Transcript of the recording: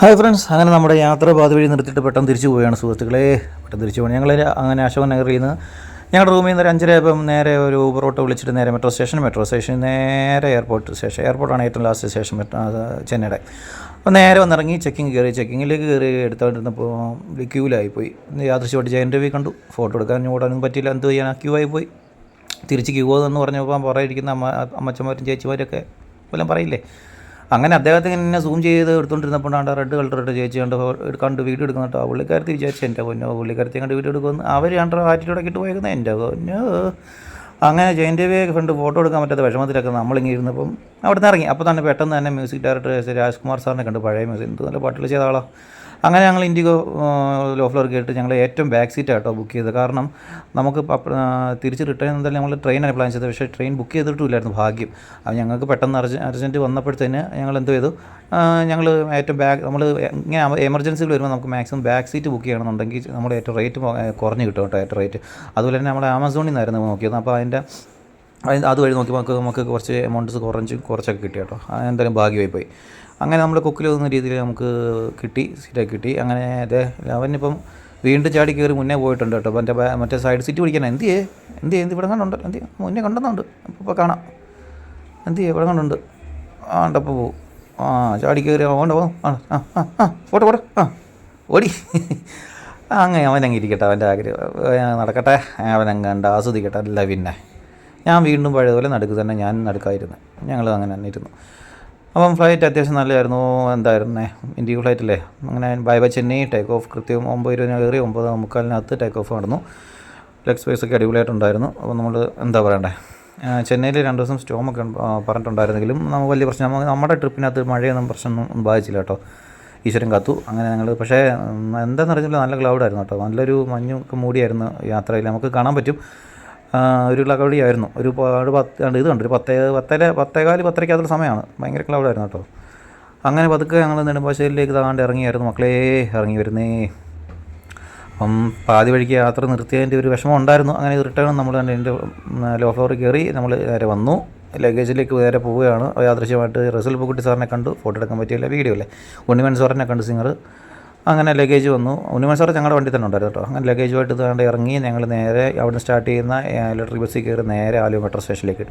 Hi friends, അങ്ങനെ നമ്മുടെ യാത്ര പാതി വഴി നിർത്തിയിട്ട് പെട്ടെന്ന് തിരിച്ചു പോവുകയാണ് സുഹൃത്തുക്കളെ. പെട്ടെന്ന് തിരിച്ചു പോകണം. ഞങ്ങൾ അങ്ങനെ അശോക് നഗറിൽ നിന്ന് ഞങ്ങളുടെ റൂമിൽ നിന്ന് ഒരു 5:30 നേരെ ഒരു ഊബർ ഓട്ടോ വിളിച്ചിട്ട് നേരെ മെട്രോ സ്റ്റേഷൻ നേരെ എയർപോർട്ടാണ് ഏറ്റവും ലാസ്റ്റ് സ്റ്റേഷൻ ചെന്നൈയുടെ. അപ്പോൾ നേരെ വന്നിറങ്ങി ചെക്കിങ്ങിലേക്ക് കയറി എടുത്തുകൊണ്ടിരുന്നപ്പോൾ ക്യൂവിലായിപ്പോയി. യാദൃശ്യമായിട്ട് ജയൻ കണ്ടു. ഫോട്ടോ എടുക്കാൻ ഓടാനൊന്നും പറ്റിയില്ല. എന്ത് ചെയ്യാൻ, ക്യൂ ആയിപ്പോയി. തിരിച്ച് ക്യൂ എന്ന് പറഞ്ഞപ്പോൾ പുറകിരിക്കുന്ന അമ്മച്ചന്മാരും ചേച്ചിമാരൊക്കെ വല്ലതും പറയില്ലേ. അങ്ങനെ അദ്ദേഹത്തിന് ഇങ്ങനെ സൂം ചെയ്ത് എടുത്തുകൊണ്ടിരുന്നപ്പോഴാണ് റെഡ് കളർ ചേച്ചി കണ്ട് വീഡിയോ എടുക്കുന്നുണ്ട്. ആ പുള്ളിക്കാരത്തി വിചാരിച്ചു എൻ്റെ പൊന്നോ, പുള്ളിക്കാരത്തി കണ്ട് വീഡിയോ എടുക്കുമെന്ന്. അവർ കണ്ടോ ആറ്റിലൂടെ ഇട്ട് പോയേക്കുന്നത് എൻ്റെ പൊന്നോ. അങ്ങനെ ജയൻ്റെ കണ്ട് ഫോട്ടോ എടുക്കാൻ പറ്റാത്ത വിഷമത്തിലൊക്കെ നമ്മളിങ്ങനെ ഇരുന്നപ്പം അവിടെ നിന്ന് ഇറങ്ങി. അപ്പോൾ തന്നെ പെട്ടെന്ന് തന്നെ മ്യൂസിക് ഡയറക്ടർ രാജ്കുമാർ സാറിനെ കണ്ട്, പഴയ മ്യൂസിക് എന്ത് നല്ല പാട്ടുകൾ ചെയ്ത ആളാണ്. അങ്ങനെ ഞങ്ങൾ ഇൻഡിഗോ ലോ ഫ്ലോർ കേട്ട് ഞങ്ങൾ ഏറ്റവും ബാക്ക് സീറ്റായിട്ടോ ബുക്ക് ചെയ്തത്. കാരണം നമുക്ക് തിരിച്ച് റിട്ടേൺ എന്തായാലും നമ്മൾ ട്രെയിനാണ് പ്ലാൻ ചെയ്തത്. പക്ഷേ ട്രെയിൻ ബുക്ക് ചെയ്തിട്ടില്ലായിരുന്നു, ഭാഗ്യം. അപ്പോൾ ഞങ്ങൾക്ക് പെട്ടെന്ന് അർജൻറ്റ് വന്നപ്പോഴത്തേന് ഞങ്ങൾ എന്ത് ചെയ്തു, ഞങ്ങൾ ഏറ്റവും നമ്മൾ ഇങ്ങനെ എമർജൻസിയിൽ വരുമ്പോൾ നമുക്ക് മാക്സിമം ബാക്ക് സീറ്റ് ബുക്ക് ചെയ്യണമെന്നുണ്ടെങ്കിൽ നമ്മൾ ഏറ്റവും റേറ്റ് കുറഞ്ഞ് കിട്ടും കേട്ടോ, ഏറ്റവും റേറ്റ്. അതുപോലെ തന്നെ നമ്മൾ ആമസോണിൽ നിന്നായിരുന്നു നോക്കിയത്. അപ്പോൾ അതുവഴി നോക്കിയപ്പോൾ നമുക്ക് കുറച്ച് എമൗണ്ട്സ് കുറച്ചൊക്കെ കിട്ടി കേട്ടോ. എന്തായാലും ഭാഗ്യമായി പോയി. അങ്ങനെ നമ്മൾ കൊക്കിൽ ഒതുന്ന രീതിയിൽ നമുക്ക് സീറ്റൊക്കെ കിട്ടി. അങ്ങനെ അവനിപ്പം വീണ്ടും ചാടി കയറി മുന്നേ പോയിട്ടുണ്ട് കേട്ടോ. അപ്പോൾ മറ്റേ സൈഡ് സീറ്റ് പിടിക്കാൻ എന്ത് ഇവിടെ കണ്ടുണ്ട്, മുന്നേ കണ്ടെന്നുണ്ട്. ഇപ്പോൾ കാണാം, ഇവിടെ കണ്ടുണ്ട്. ഉണ്ടപ്പോൾ പോവും. ചാടി കയറി പോകും. പോട്ടെ ഓടി. അങ്ങനെ അവനങ്ങ് ഇരിക്കട്ടെ, അവൻ്റെ ആഗ്രഹം നടക്കട്ടെ, അവനങ്ങ് ആസ്വദിക്കട്ടെ. അല്ല പിന്നെ ഞാൻ വീണ്ടും പഴയതുപോലെ ഞാൻ നടുക്കായിരുന്നു. ഞങ്ങൾ അങ്ങനെ തന്നെ ഇരുന്നു. അപ്പം ഫ്ലൈറ്റ് അത്യാവശ്യം നല്ലതായിരുന്നു. എന്തായിരുന്നേ, ഇൻഡിഗോ ഫ്ലൈറ്റല്ലേ. അങ്ങനെ ബൈ ചെന്നൈ ടേക്ക് ഓഫ് കൃത്യം 9:20 കയറി 9:45 ടേക്ക് ഓഫ് നടന്നു. ലെഗ് സ്പേസ് ഒക്കെ അടിപൊളിയായിട്ടുണ്ടായിരുന്നു. അപ്പോൾ നമ്മൾ എന്താ പറയണ്ടേ, ചെന്നൈയിൽ 2 ദിവസം സ്റ്റോമൊക്കെ പറഞ്ഞിട്ടുണ്ടായിരുന്നെങ്കിലും നമുക്ക് വലിയ പ്രശ്നം, നമ്മുടെ ട്രിപ്പിനകത്ത് മഴയൊന്നും പ്രശ്നമൊന്നും ബാധിച്ചില്ല കേട്ടോ. ഈശ്വരൻ കാത്തു. അങ്ങനെ ഞങ്ങൾ പക്ഷേ എന്താണെന്ന് അറിയില്ല, നല്ല ക്ലൗഡായിരുന്നു കേട്ടോ. നല്ലൊരു മഞ്ഞൊക്കെ മൂടിയായിരുന്നു യാത്രയിൽ. നമുക്ക് കാണാൻ പറ്റും ഒരു ക്ലൗഡിയായിരുന്നു. ഒരു 10:15 സമയമാണ്. ഭയങ്കര ക്ലൗഡായിരുന്നു കേട്ടോ. അങ്ങനെ പതുക്കെ ഞങ്ങൾ നെടുമ്പാശ്ശേരിയിലേക്ക് ഇറങ്ങിയായിരുന്നു മക്കളെ, ഇറങ്ങി വരുന്നേ. അപ്പം പാതി വഴിക്ക് യാത്ര നിർത്തിയതിൻ്റെ ഒരു വിഷമം ഉണ്ടായിരുന്നു. അങ്ങനെ റിട്ടേൺ നമ്മൾ എൻ്റെ ലോ ഫ്ലോറിൽ കയറി നമ്മൾ നേരെ വന്നു. ലഗേജിലേക്ക് നേരെ പോവുകയാണ്. യാദൃശ്യമായിട്ട് റസൽ പൂക്കുട്ടി സാറിനെ കണ്ടു. ഫോട്ടോ എടുക്കാൻ പറ്റിയില്ല, വീഡിയോ അല്ലേ. ഉണ്ണിമൻ സാറിനെ കണ്ടു, സിംഗർ. അങ്ങനെ ലഗേജ് വന്നു. ഉണ്ണിമൻ സാറ് ഞങ്ങളുടെ വണ്ടി തന്നെ ഉണ്ടായിരുന്നു കേട്ടോ. അങ്ങനെ ലഗേജുമായിട്ട് ഇറങ്ങി ഞങ്ങൾ നേരെ അവിടെ നിന്ന് സ്റ്റാർട്ട് ചെയ്യുന്ന ഇലക്ട്രിക് ബസ്സിൽ കയറി നേരെ ആലുവ മെട്രോ സ്റ്റേഷനിലേക്ക്.